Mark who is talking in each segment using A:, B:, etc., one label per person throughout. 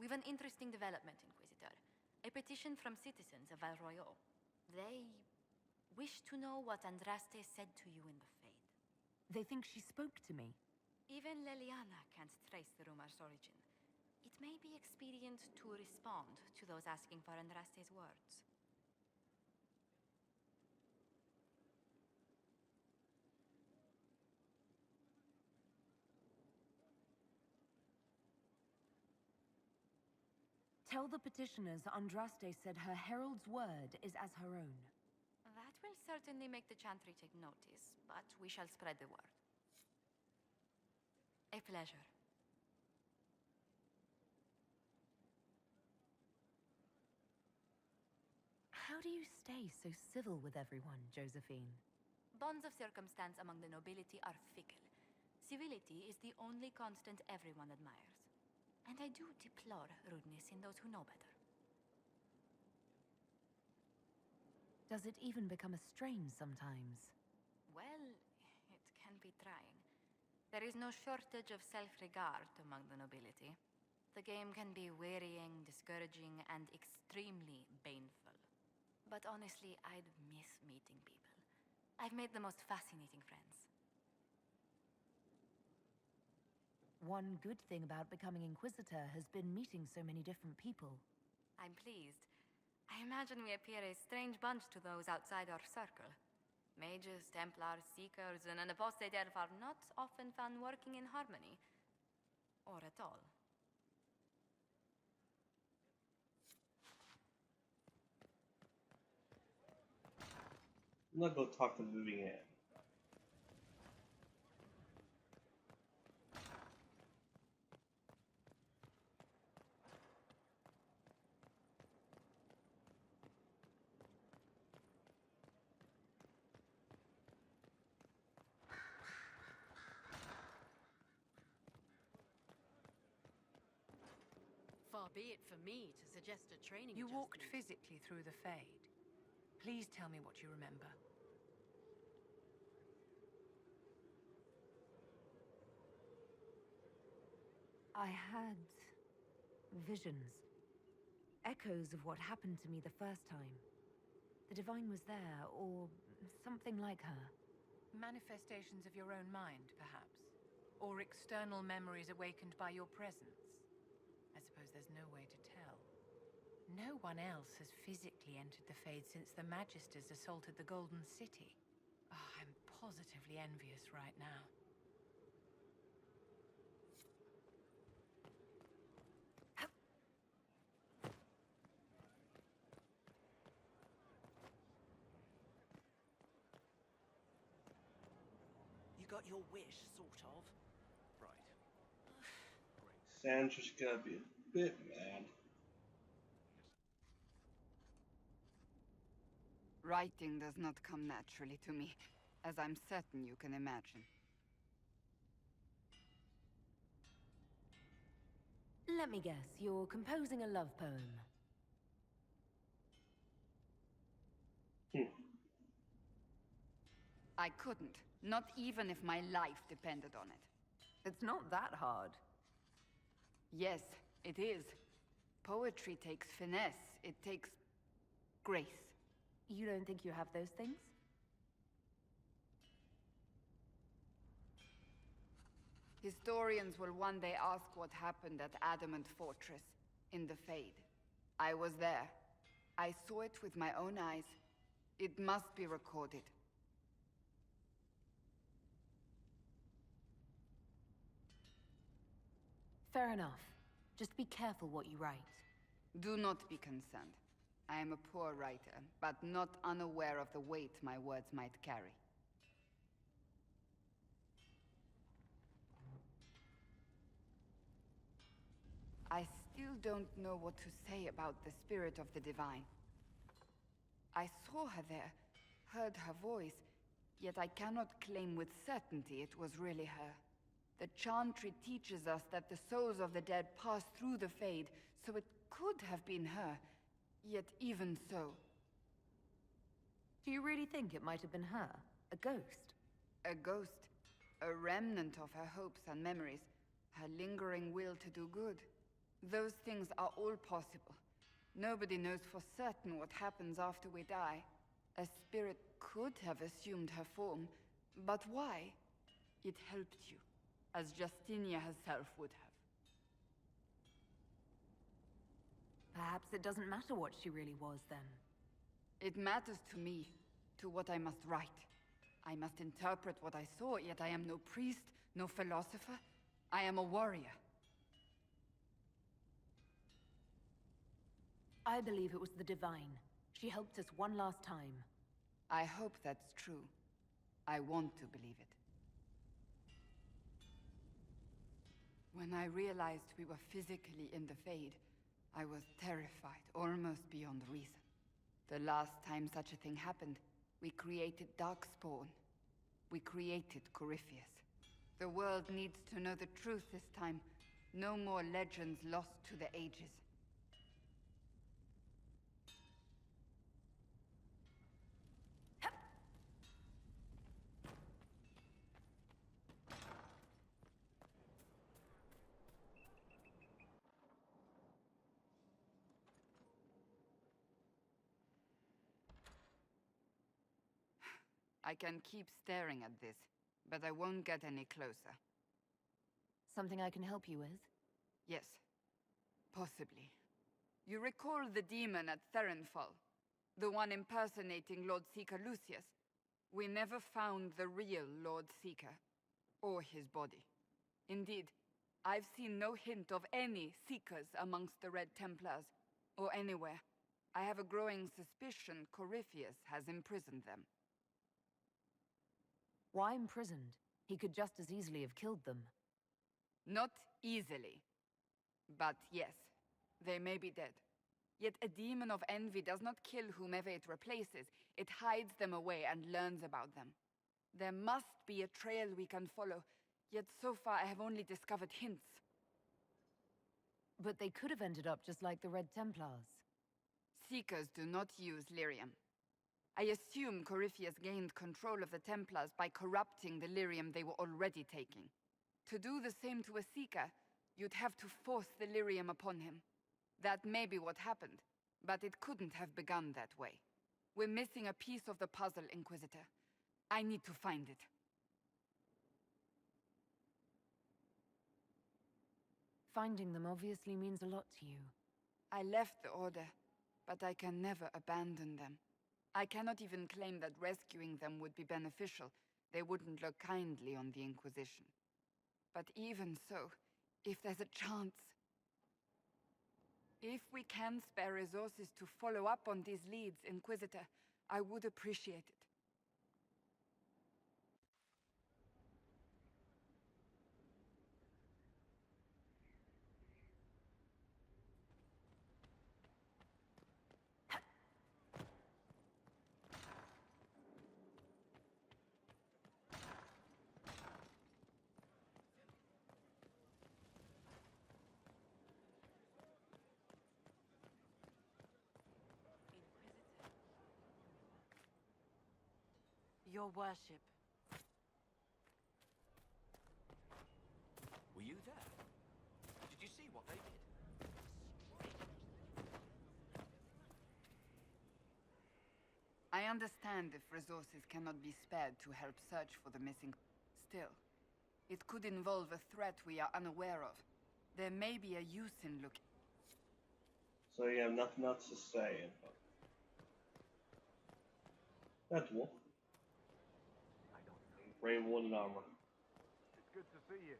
A: We've an interesting development, Inquisitor. A petition from citizens of Val Royaux. They wish to know what Andraste said to you in the Fade.
B: They think she spoke to me.
A: Even Leliana can't trace the rumor's origin. It may be expedient to respond to those asking for Andraste's words.
B: Tell the petitioners Andraste said her herald's word is as her own.
A: That will certainly make the Chantry take notice, but we shall spread the word. A pleasure.
B: How do you stay so civil with everyone, Josephine?
A: Bonds of circumstance among the nobility are fickle. Civility is the only constant everyone admires. And I do deplore rudeness in those who know better.
B: Does it even become a strain sometimes?
A: Well, it can be trying. There is no shortage of self-regard among the nobility. The game can be wearying, discouraging, and extremely baneful. But honestly, I'd miss meeting people. I've made the most fascinating friends.
B: One good thing about becoming Inquisitor has been meeting so many different people.
A: I'm pleased. I imagine we appear a strange bunch to those outside our circle. Mages, Templars, Seekers, and an apostate elf are not often found working in harmony. Or at all.
C: I'm gonna go talk to Moving In.
D: Far be it for me to suggest a training
E: You walked
D: adjustment.
E: physically through the Fade. Please tell me what you remember.
B: I had visions. Echoes of what happened to me the first time. The Divine was there, or something like her.
E: Manifestations of your own mind, perhaps? Or external memories awakened by your presence? I suppose there's no way to tell. No one else has physically entered the Fade since the Magisters assaulted the Golden City. Oh, I'm positively envious right now.
D: You got your wish, sort of. Right.
C: Sandra's gonna be a bit mad.
F: Writing does not come naturally to me, as I'm certain you can imagine.
B: Let me guess, you're composing a love poem.
F: I couldn't, not even if my life depended on it.
B: It's not that hard.
F: Yes, it is. Poetry takes finesse, it takes grace.
B: You don't think you have those things?
F: Historians will one day ask what happened at Adamant Fortress, in the Fade. I was there. I saw it with my own eyes. It must be recorded.
B: Fair enough. Just be careful what you write.
F: Do not be concerned. I am a poor writer, but not unaware of the weight my words might carry. I still don't know what to say about the spirit of the Divine. I saw her there, heard her voice, yet I cannot claim with certainty it was really her. The Chantry teaches us that the souls of the dead pass through the Fade, so it could have been her. Yet even so...
B: Do you really think it might have been her? A ghost?
F: A ghost. A remnant of her hopes and memories. Her lingering will to do good. Those things are all possible. Nobody knows for certain what happens after we die. A spirit could have assumed her form, but why? It helped you, as Justinia herself would have.
B: Perhaps it doesn't matter what she really was, then.
F: It matters to me, to what I must write. I must interpret what I saw, yet I am no priest, no philosopher. I am a warrior.
B: I believe it was the Divine. She helped us one last time.
F: I hope that's true. I want to believe it. When I realized we were physically in the Fade, I was terrified, almost beyond reason. The last time such a thing happened, we created Darkspawn. We created Corypheus. The world needs to know the truth this time. No more legends lost to the ages. I can keep staring at this, but I won't get any closer.
B: Something I can help you with?
F: Yes. Possibly. You recall the demon at Therenfall? The one impersonating Lord Seeker Lucius? We never found the real Lord Seeker, or his body. Indeed, I've seen no hint of any Seekers amongst the Red Templars, or anywhere. I have a growing suspicion Corypheus has imprisoned them.
B: Why imprisoned? He could just as easily have killed them.
F: Not easily. But yes, they may be dead. Yet a demon of envy does not kill whomever it replaces. It hides them away and learns about them. There must be a trail we can follow, yet so far I have only discovered hints.
B: But they could have ended up just like the Red Templars.
F: Seekers do not use lyrium. I assume Corypheus gained control of the Templars by corrupting the lyrium they were already taking. To do the same to a Seeker, you'd have to force the lyrium upon him. That may be what happened, but it couldn't have begun that way. We're missing a piece of the puzzle, Inquisitor. I need to find it.
B: Finding them obviously means a lot to you.
F: I left the Order, but I can never abandon them. I cannot even claim that rescuing them would be beneficial. They wouldn't look kindly on the Inquisition. But even so, if there's a chance... If we can spare resources to follow up on these leads, Inquisitor, I would appreciate it.
G: Your worship.
D: Were you there? Did you see what they did?
F: I understand if resources cannot be spared to help search for the missing... Still, it could involve a threat we are unaware of. There may be a use in looking...
C: So you have nothing else to say. That's wolf. Brave one in armor.
H: It's good to see you.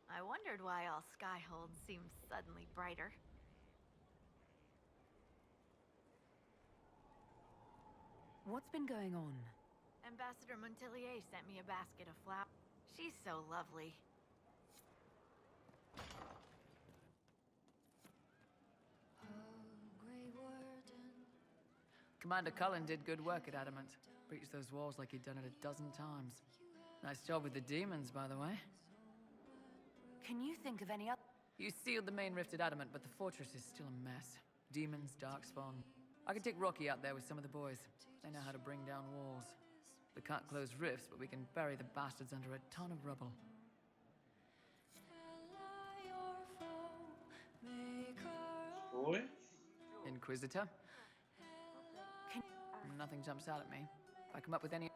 A: I wondered why all Skyhold seemed suddenly brighter.
B: What's been going on?
A: Ambassador Montelier sent me a basket of flowers. She's so lovely.
I: Commander Cullen did good work at Adamant. Breached those walls like he'd done it a dozen times. Nice job with the demons, by the way.
B: Can you think of any other...
I: You sealed the main rift at Adamant, but the fortress is still a mess. Demons, Darkspawn. I could take Rocky out there with some of the boys. They know how to bring down walls. We can't close rifts, but we can bury the bastards under a ton of rubble.
C: voice?
I: Inquisitor? Nothing jumps out at me. If I come up with any...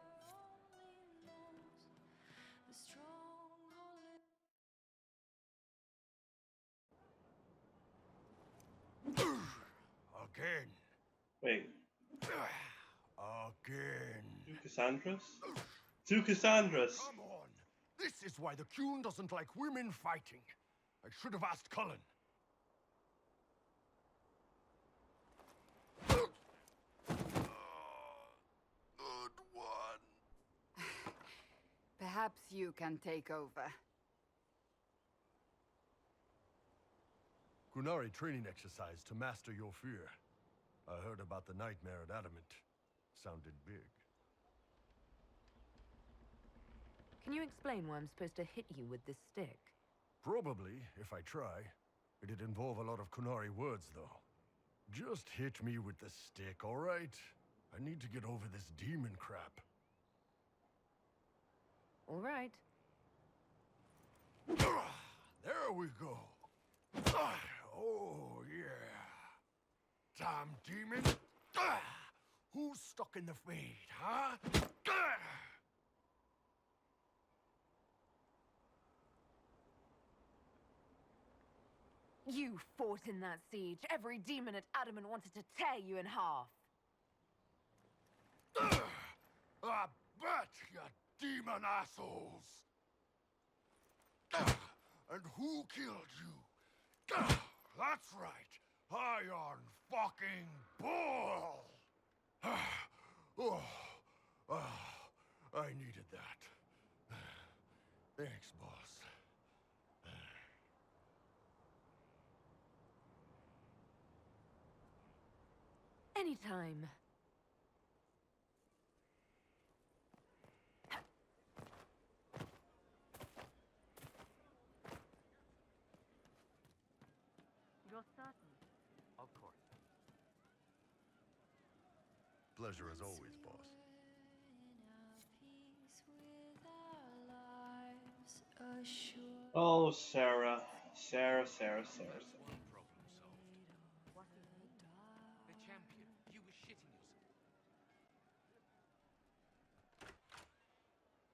H: Again.
C: Wait,
H: Again.
C: two Cassandras? Two Cassandras!
H: Come on. This is why the Qun doesn't like women fighting. I should have asked Cullen. Good one.
F: Perhaps you can take over.
H: Qunari training exercise to master your fear. I heard about the nightmare at Adamant. Sounded big.
B: Can you explain why I'm supposed to hit you with this stick?
H: Probably, if I try. It'd involve a lot of Qunari words, though. Just hit me with the stick, all right? I need to get over this demon crap.
B: All right.
H: There we go. Oh, yeah. Damn demon. Who's stuck in the fade, huh?
B: You fought in that siege. Every demon at Adamant wanted to tear you in half.
H: I bet, you demon assholes! And who killed you? That's right, Iron fucking Bull! I needed that. Thanks, boss.
B: Anytime.
G: You're certain?
D: Of course.
H: Pleasure as always, boss.
C: Oh, Sarah. Sarah.
D: Problem solved.
G: What is it?
D: The champion. You were shitting yourself.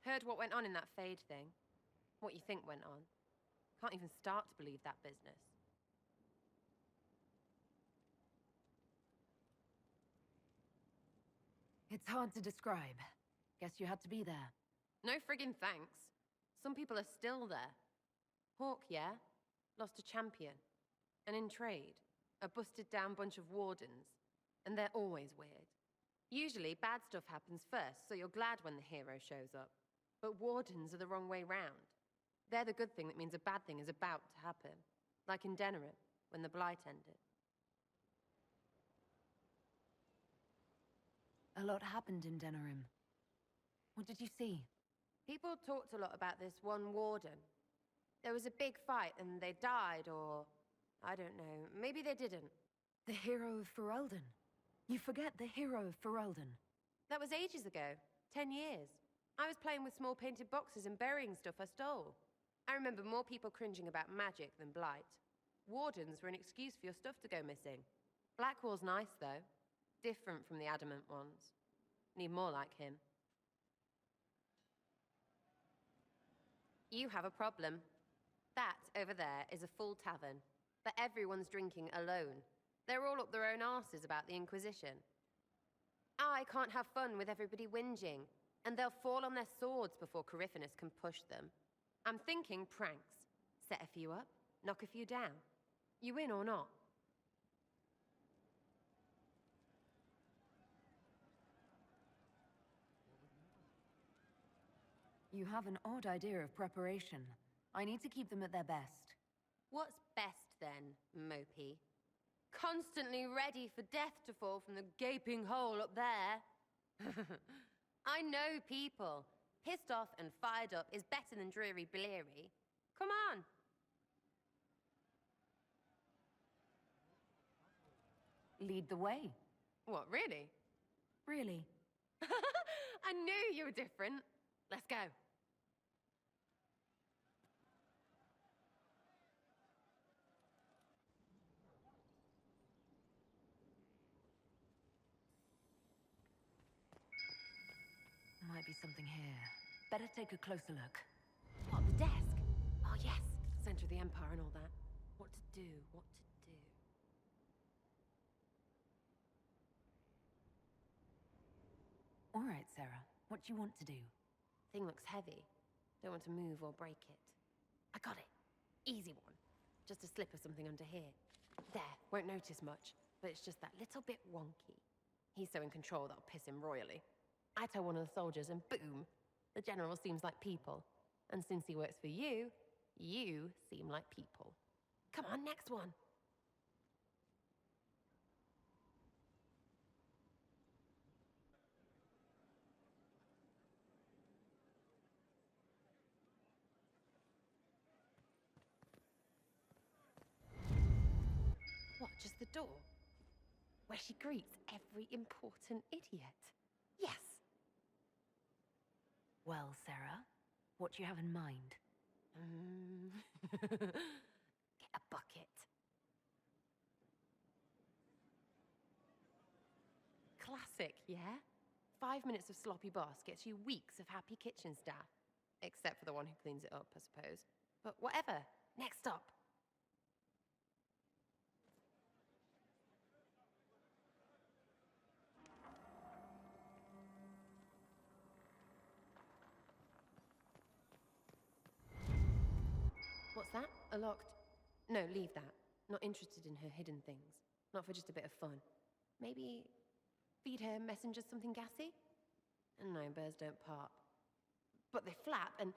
J: Heard what went on in that Fade thing? What you think went on? Can't even start to believe that business.
B: It's hard to describe. Guess you had to be there.
J: No friggin' thanks. Some people are still there. Hawk, yeah? Lost a champion. And in trade, a busted down bunch of wardens. And they're always weird. Usually, bad stuff happens first, so you're glad when the hero shows up. But wardens are the wrong way round. They're the good thing that means a bad thing is about to happen. Like in Denerim, when the Blight ended.
B: A lot happened in Denerim. What did you see?
J: People talked a lot about this one warden. There was a big fight and they died, or... I don't know, maybe they didn't.
B: The hero of Ferelden. You forget the hero of Ferelden.
J: That was ages ago. 10 years. I was playing with small painted boxes and burying stuff I stole. I remember more people cringing about magic than Blight. Wardens were an excuse for your stuff to go missing. Blackwall's nice, though. Different from the Adamant ones. Need more like him. You have a problem. That, over there, is a full tavern. But everyone's drinking alone. They're all up their own arses about the Inquisition. I can't have fun with everybody whinging. And they'll fall on their swords before Coryphanus can push them. I'm thinking pranks. Set a few up, knock a few down. You win or not.
B: You have an odd idea of preparation. I need to keep them at their best.
J: What's best then, Mopey? Constantly ready for death to fall from the gaping hole up there. I know people. Pissed off and fired up is better than dreary bleary. Come on.
B: Lead the way.
J: What, really?
B: Really?
J: I knew you were different. Let's go.
B: might be something here. Better take a closer look.
J: What, the desk? Oh, yes. Center of the Empire and all that. What to do, what to do.
B: All right, Sarah. What do you want to do?
J: Thing looks heavy. Don't want to move or break it. I got it. Easy one. Just a slip of something under here. There, won't notice much, but it's just that little bit wonky. He's so in control that'll piss him royally. I tell one of the soldiers and boom, the general seems like people. And since he works for you, you seem like people. Come on, next one. What, just the door? Where she greets every important idiot. Yes!
B: Well, Sarah, what do you have in mind?
J: Get a bucket. Classic, yeah? 5 minutes of sloppy boss gets you weeks of happy kitchen staff. Except for the one who cleans it up, I suppose. But whatever. Next stop. What's that? A locked... No, leave that. Not interested in her hidden things. Not for just a bit of fun. Maybe feed her messengers something gassy? No, birds don't pop. But they flap and...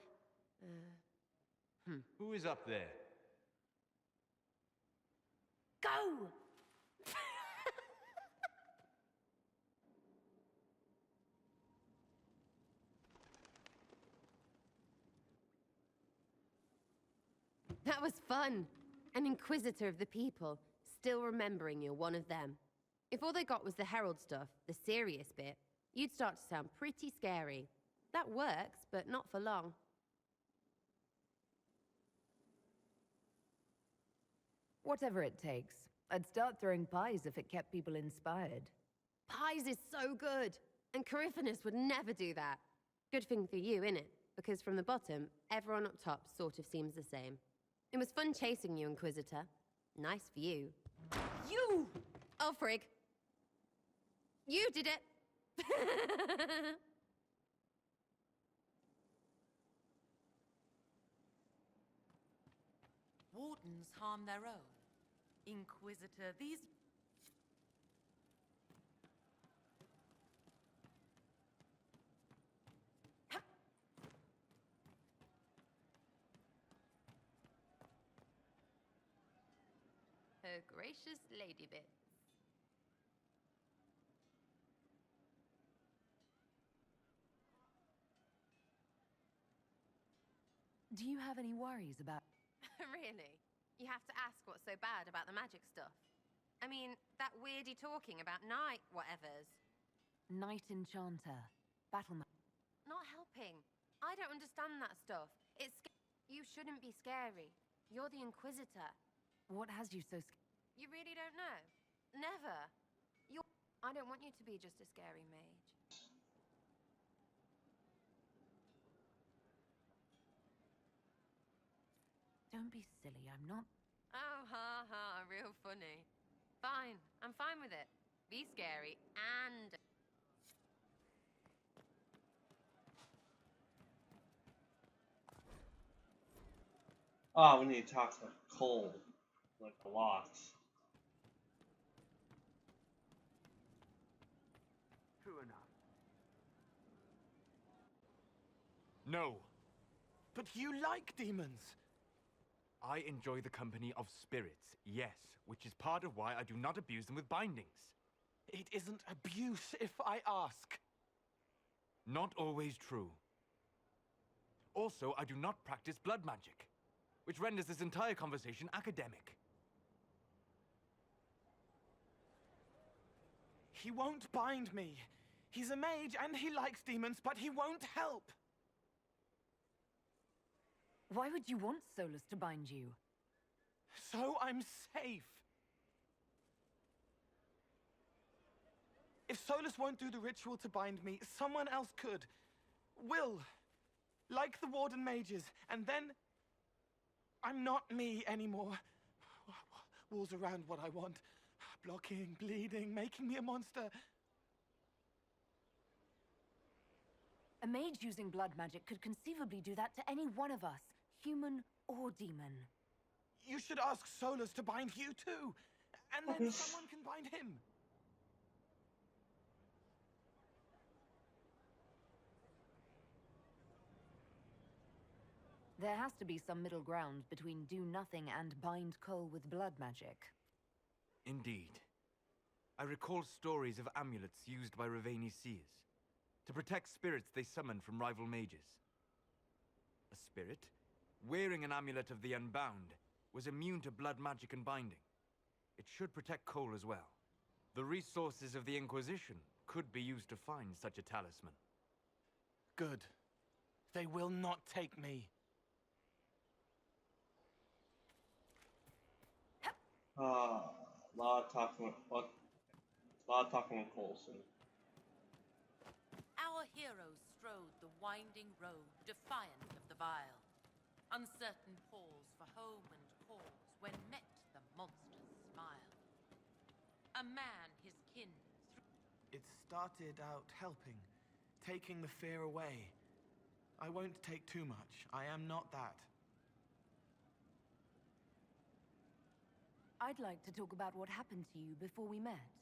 K: Who is up there?
J: Go! That was fun. An inquisitor of the people, still remembering you're one of them. If all they got was the herald stuff, the serious bit, you'd start to sound pretty scary. That works, but not for long.
B: Whatever it takes. I'd start throwing pies if it kept people inspired.
J: Pies is so good, and Coryphanus would never do that. Good thing for you, innit? Because from the bottom, everyone up top sort of seems the same. It was fun chasing you, Inquisitor. Nice for you. You! Oh, frig. You did it!
G: Wardens harm their own. Inquisitor, these...
J: Her gracious lady bit.
B: Do you have any worries about...
J: Really? You have to ask what's so bad about the magic stuff. I mean, that weirdy talking about night whatevers.
B: Night Enchanter. Battle...
J: Not helping. I don't understand that stuff. You shouldn't be scary. You're the Inquisitor.
B: What has you so...
J: You really don't know? Never. I don't want you to be just a scary mage.
B: Don't be silly, I'm not...
J: Oh, ha, ha, real funny. Fine, I'm fine with it. Be scary and...
C: Oh, we need to talk to Cole. Like, a lot.
K: True enough. No.
L: But you like demons!
K: I enjoy the company of spirits, yes, which is part of why I do not abuse them with bindings.
L: It isn't abuse, if I ask.
K: Not always true. Also, I do not practice blood magic, which renders this entire conversation academic.
L: He won't bind me. He's a mage and he likes demons, but he won't help.
B: Why would you want Solus to bind you?
L: So I'm safe. If Solus won't do the ritual to bind me, someone else could. will. Like the Warden mages. And then I'm not me anymore. Walls around what I want. Blocking, bleeding, making me a monster.
B: A mage using blood magic could conceivably do that to any one of us, human or demon.
L: You should ask Solus to bind you too. And then someone can bind him.
B: There has to be some middle ground between do nothing and bind Cole with blood magic.
K: Indeed. I recall stories of amulets used by Raveni seers to protect spirits they summoned from rival mages. A spirit, wearing an amulet of the Unbound, was immune to blood magic and binding. It should protect Cole as well. The resources of the Inquisition could be used to find such a talisman.
L: Good. They will not take me.
C: Lot of talking with Coulson.
G: Our heroes strode the winding road, defiant of the vile. Uncertain pause for home and cause when met the monster's smile. A man his kin
L: It started out helping, taking the fear away. I won't take too much. I am not that.
B: I'd like to talk about what happened to you before we met.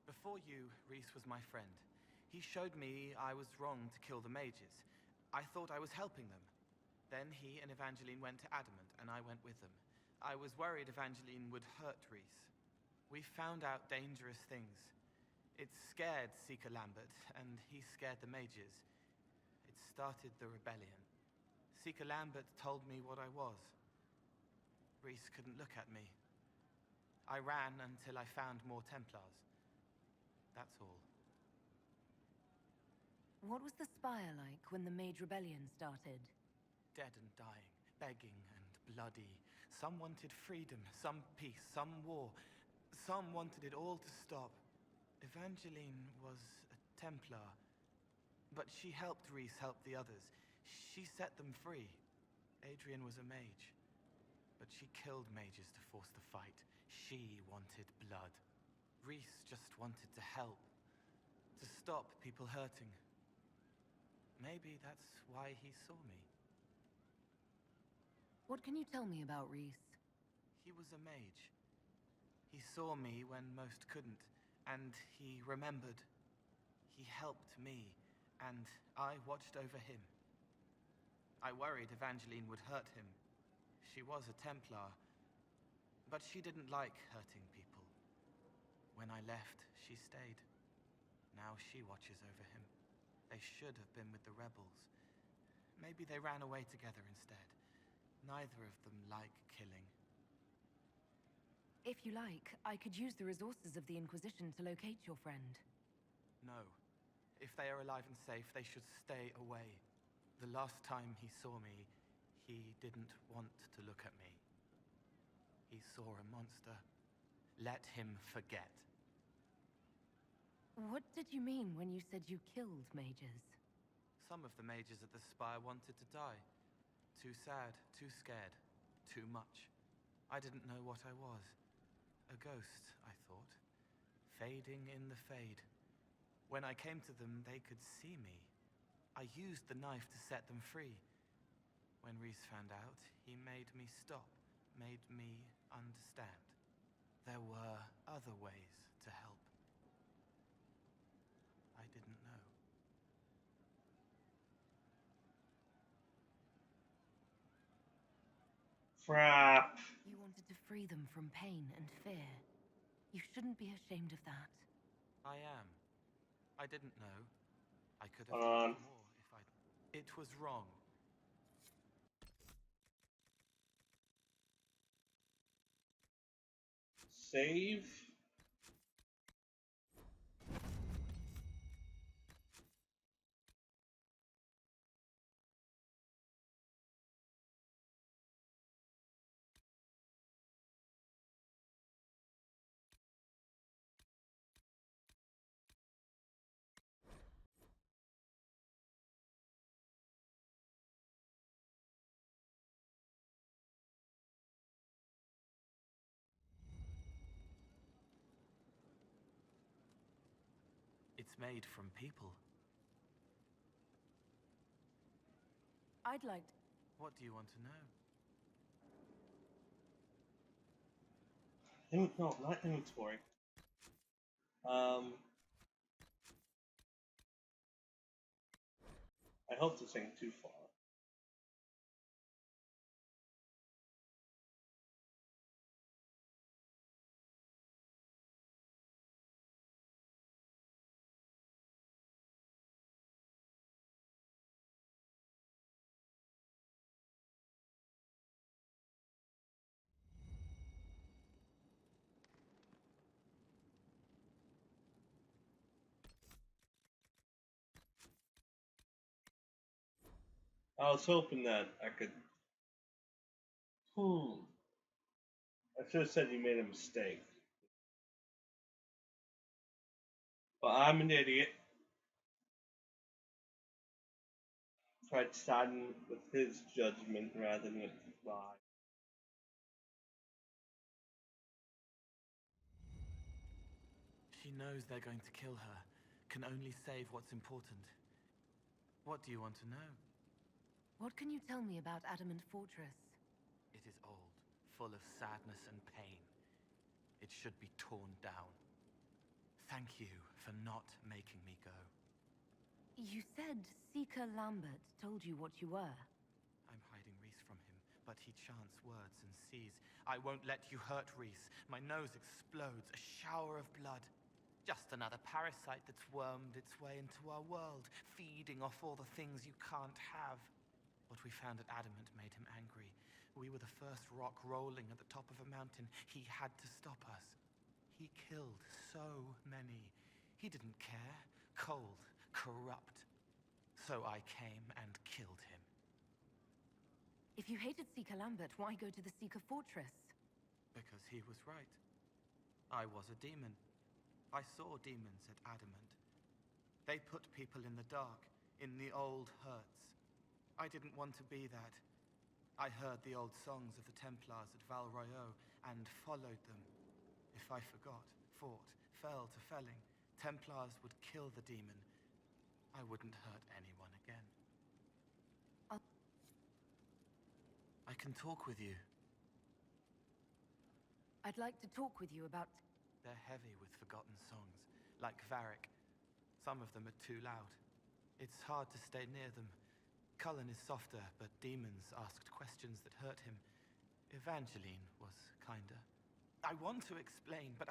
L: Before you, Reese was my friend. He showed me I was wrong to kill the mages. I thought I was helping them. Then he and Evangeline went to Adamant, and I went with them. I was worried Evangeline would hurt Reese. We found out dangerous things. It scared Seeker Lambert, and he scared the mages. It started the rebellion. Seeker Lambert told me what I was. Reese couldn't look at me. I ran until I found more Templars. That's all.
B: What was the Spire like when the Mage Rebellion started?
L: Dead and dying, begging and bloody. Some wanted freedom, some peace, some war. Some wanted it all to stop. Evangeline was a Templar, but she helped Reese help the others. She set them free. Adrian was a mage, but she killed mages to force the fight. She wanted blood. Reese just wanted to help, to stop people hurting. Maybe that's why he saw me.
B: What can you tell me about Reese?
L: He was a mage. He saw me when most couldn't, and he remembered. He helped me, and I watched over him. I worried Evangeline would hurt him. She was a Templar, but she didn't like hurting people. When I left, she stayed. Now she watches over him. They should have been with the rebels. Maybe they ran away together instead. Neither of them like killing.
B: If you like, I could use the resources of the Inquisition to locate your friend.
L: No. If they are alive and safe, they should stay away. The last time he saw me, he didn't want to look at me. He saw a monster. Let him forget.
B: What did you mean when you said you killed mages?
L: Some of the mages at the Spire wanted to die. Too sad, too scared, too much. I didn't know what I was. A ghost, I thought. Fading in the fade. When I came to them, they could see me. I used the knife to set them free. When Reese found out, he made me stop, made me understand. There were other ways to help. I didn't know.
C: Crap.
B: You wanted to free them from pain and fear. You shouldn't be ashamed of that.
L: I am. I didn't know. I could have
C: Hold on.
L: done more if I'd... It was wrong.
C: Save.
L: It's made from people.
E: I'd like...
L: What do you want to know?
C: No, not inventory. I hope this ain't too far. I was hoping that I could. I should have said you made a mistake. But I'm an idiot. Tried siding with his judgment rather than with mine.
L: She knows they're going to kill her, can only save what's important. What do you want to know?
B: What can you tell me about Adamant Fortress?
L: It is old, full of sadness and pain. It should be torn down. Thank you for not making me go.
B: You said Seeker Lambert told you what you were.
L: I'm hiding Reese from him, but he chants words and sees. I won't let you hurt Reese. My nose explodes, a shower of blood. Just another parasite that's wormed its way into our world, feeding off all the things you can't have. What we found at Adamant made him angry. We were the first rock rolling at the top of a mountain. He had to stop us. He killed so many. He didn't care. Cold, corrupt. So I came and killed him.
B: If you hated Seeker Lambert, why go to the Seeker Fortress?
L: Because he was right. I was a demon. I saw demons at Adamant. They put people in the dark, in the old hurts. I didn't want to be that. I heard the old songs of the Templars at Val Royeaux and followed them. If I forgot, fought, fell to felling, Templars would kill the demon. I wouldn't hurt anyone again. I can talk with you.
B: I'd like to talk with you about...
L: They're heavy with forgotten songs, like Varric. Some of them are too loud. It's hard to stay near them. Cullen is softer, but demons asked questions that hurt him. Evangeline was kinder. I want to explain, but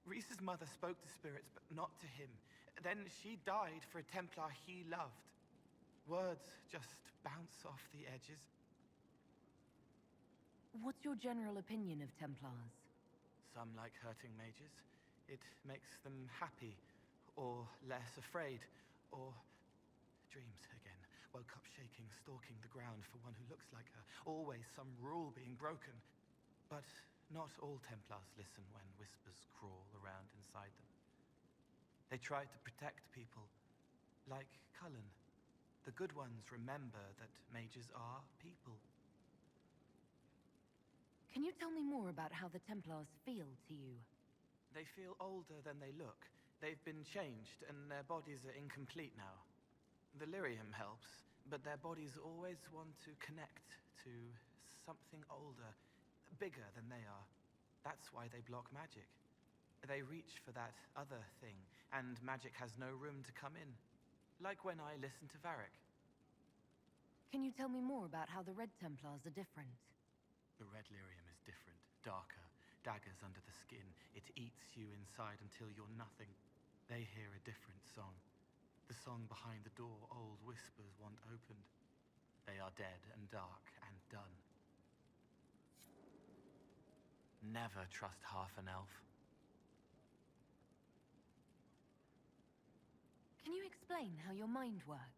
L: Reese's mother spoke to spirits, but not to him. Then she died for a Templar he loved. Words just bounce off the edges.
B: What's your general opinion of Templars?
L: Some like hurting mages. It makes them happy, or less afraid, or... Dreams again. Woke up shaking, stalking the ground for one who looks like her. Always some rule being broken. But not all Templars listen when whispers crawl around inside them. They try to protect people, like Cullen. The good ones remember that mages are people.
B: Can you tell me more about how the Templars feel to you?
L: They feel older than they look. They've been changed, and their bodies are incomplete now. The lyrium helps, but their bodies always want to connect to something older, bigger than they are. That's why they block magic. They reach for that other thing, and magic has no room to come in. Like when I listen to Varric.
B: Can you tell me more about how the Red Templars are different?
L: The red lyrium is different, darker, daggers under the skin. It eats you inside until you're nothing. They hear a different song. The song behind the door old whispers want opened. They are dead and dark and done. Never trust half an elf.
B: Can you explain how your mind works?